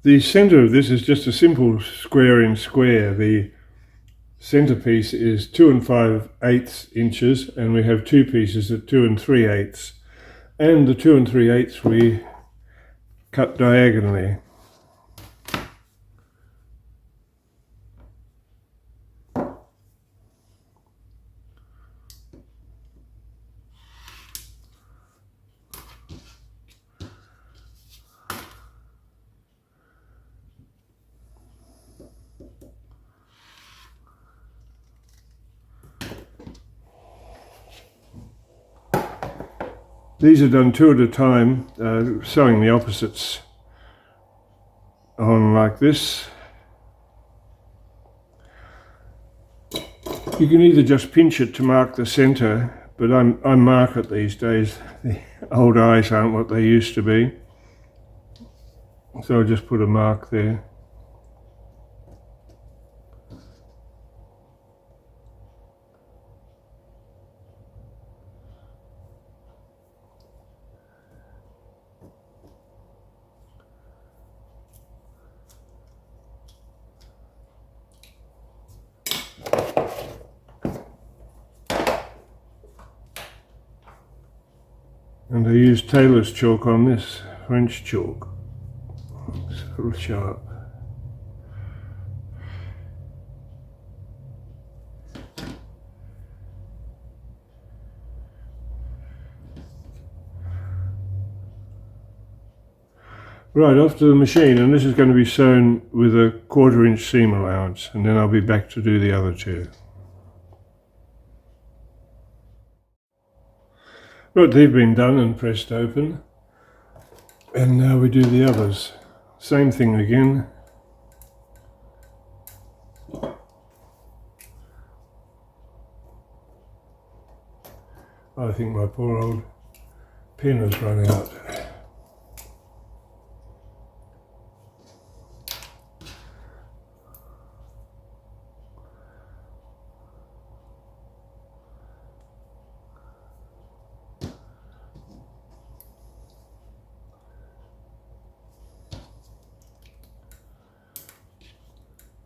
The centre of this is just a simple square in square. The centerpiece is 2 5/8 inches, and we have two pieces at 2 3/8, and the 2 3/8 we cut diagonally. These are done two at a time, sewing the opposites on like this. You can either just pinch it to mark the centre, but I mark it these days. The old eyes aren't what they used to be. So I'll just put a mark there. And I use tailor's chalk on this, French chalk. It's a little sharp. Right, off to the machine, and this is going to be sewn with a 1/4 inch seam allowance, and then I'll be back to do the other two. Right, they've been done and pressed open, and now we do the others. Same thing again. I think my poor old pen has run out.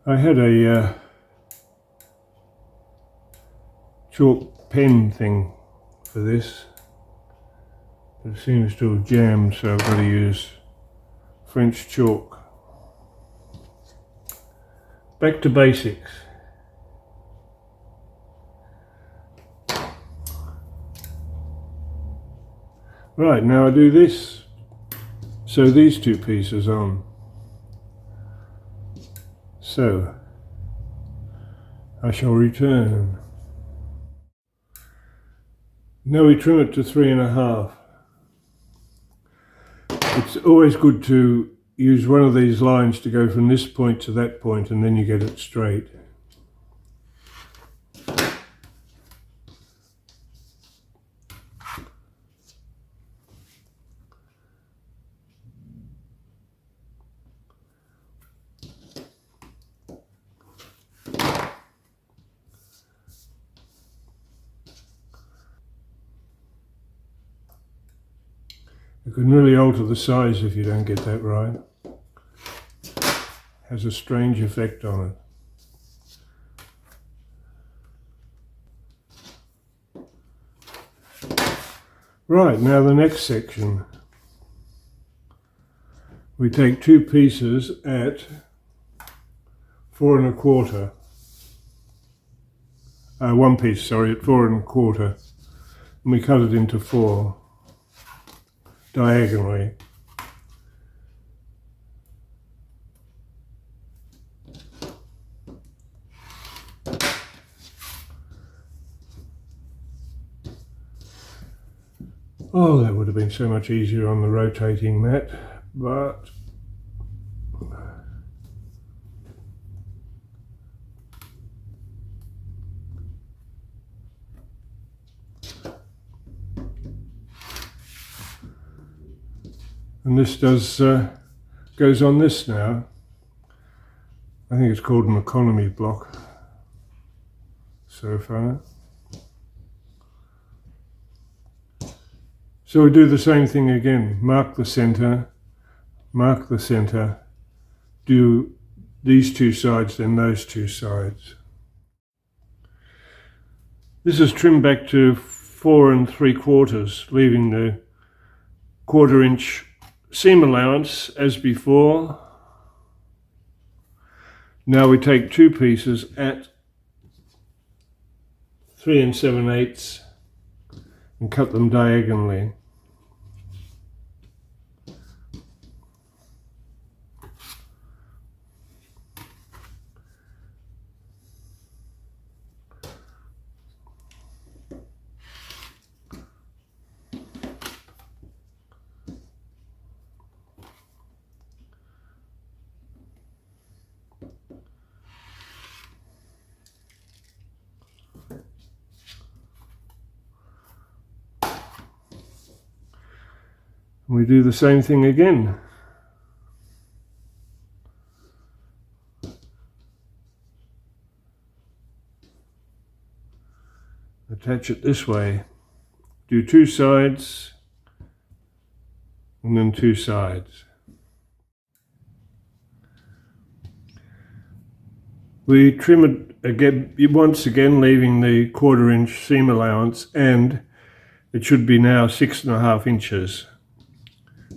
I had a chalk pen thing for this. It seems to have jammed, so I've got to use French chalk. Back to basics. Right, now I do this. Sew these two pieces on. So, I shall return. Now we trim it to 3.5. It's always good to use one of these lines to go from this point to that point, and then you get it straight. You can really alter the size if you don't get that right. Has a strange effect on it. Right, now the next section. We take two pieces at 4 1/4. One piece, sorry, at 4 1/4. And we cut it into 4. Diagonally. Oh, that would have been so much easier on the rotating mat, but and this goes on this now. I think it's called an economy block so far. So we do the same thing again. Mark the center, do these two sides, then those two sides. This is trimmed back to 4 3/4, leaving the 1/4 inch seam allowance as before. Now we take two pieces at 3 7/8 and cut them diagonally. We do the same thing again. Attach it this way. Do two sides and then two sides. We trim it again, once again leaving the 1/4 inch seam allowance, and it should be now 6 1/2 inches.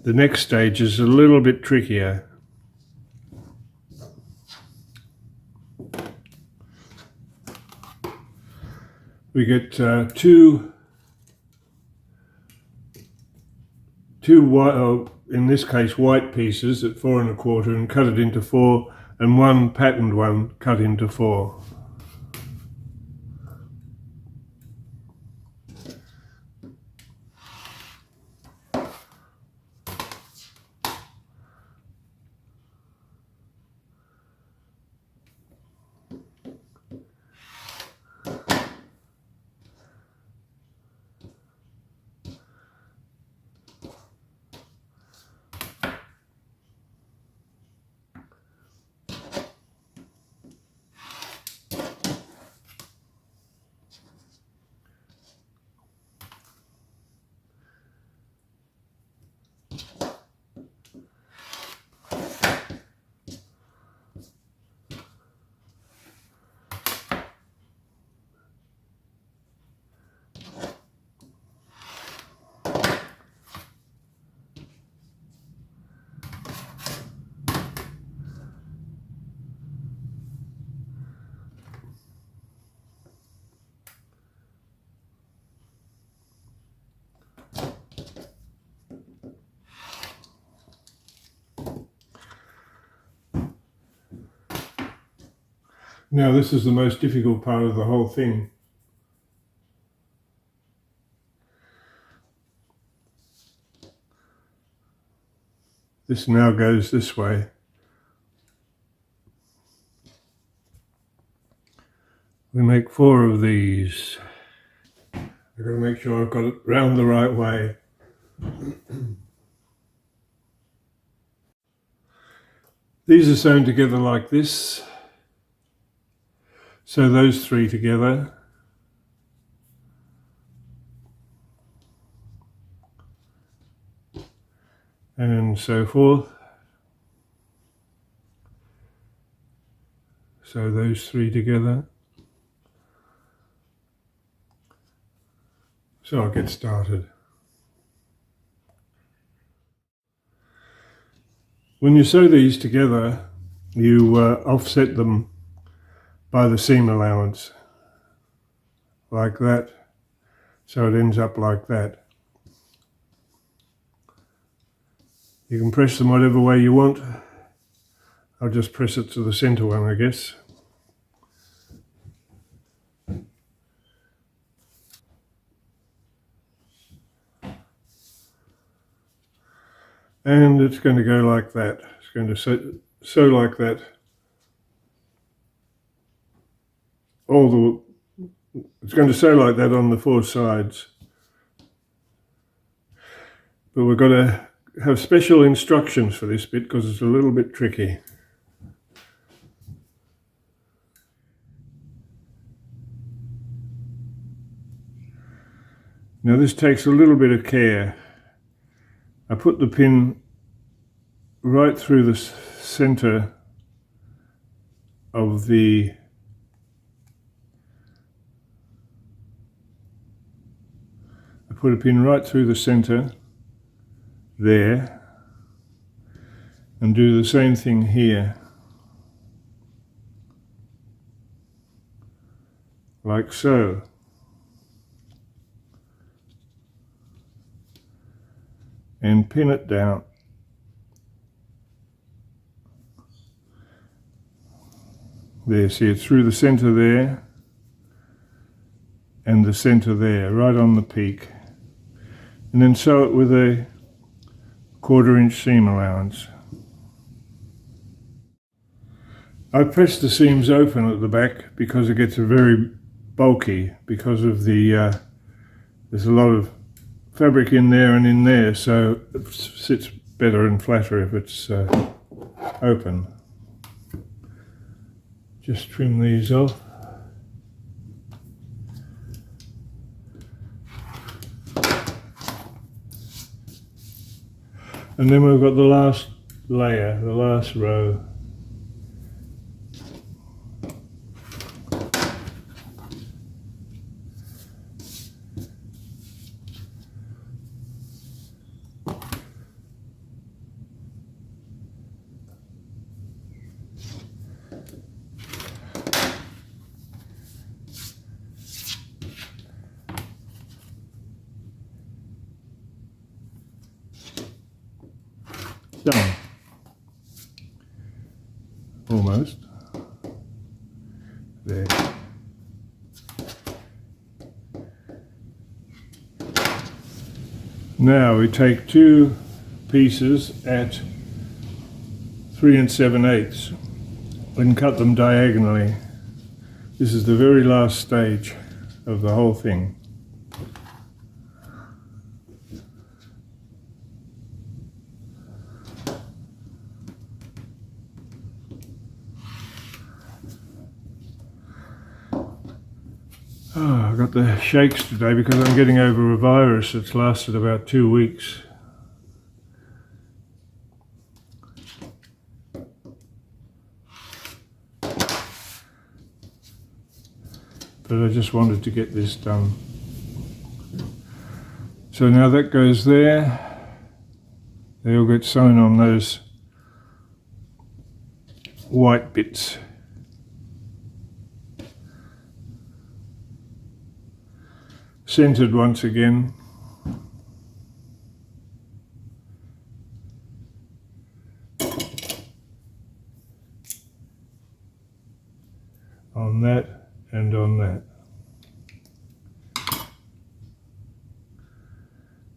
The next stage is a little bit trickier. We get two white, in this case white pieces at 4 1/4, and cut it into 4, and one patterned one cut into 4. Now this is the most difficult part of the whole thing. This now goes this way. We make 4 of these. I've got to make sure I've got it round the right way. These are sewn together like this. So those 3 together. And so forth. So those 3 together. So I'll get started. When you sew these together, you offset them by the seam allowance, like that, so it ends up like that. You can press them whatever way you want. I'll just press it to the center one, I guess. And it's going to go like that. It's going to sew like that. It's going to sew like that on the 4 sides. But we've got to have special instructions for this bit because it's a little bit tricky. Now this takes a little bit of care. I put the pin right through the center of the I put a pin right through the center there, and do the same thing here, like so. And pin it down. There, see, it's through the center there and the center there, right on the peak. And then sew it with a 1/4 inch seam allowance. I press the seams open at the back because it gets very bulky because of the, there's a lot of fabric in there and in there, so it sits better and flatter if it's open. Just trim these off. And then we've got the last layer, the last row. Done. Almost. There. Now we take 2 pieces at 3 7/8 and cut them diagonally. This is the very last stage of the whole thing. Oh, I've got the shakes today because I'm getting over a virus that's lasted about 2 weeks. But I just wanted to get this done. So now that goes there. They all get sewn on those white bits. Centered once again. On that and on that.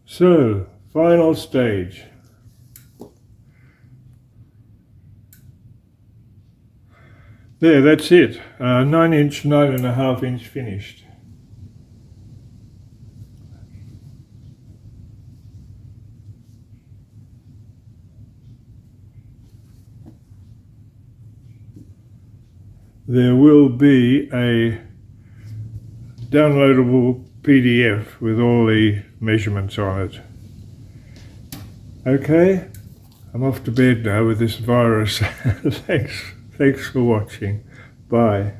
So, final stage. There, that's it. 9 inch, 9.5 inch finished. There will be a downloadable PDF with all the measurements on it. Okay, I'm off to bed now with this virus. Thanks for watching. Bye.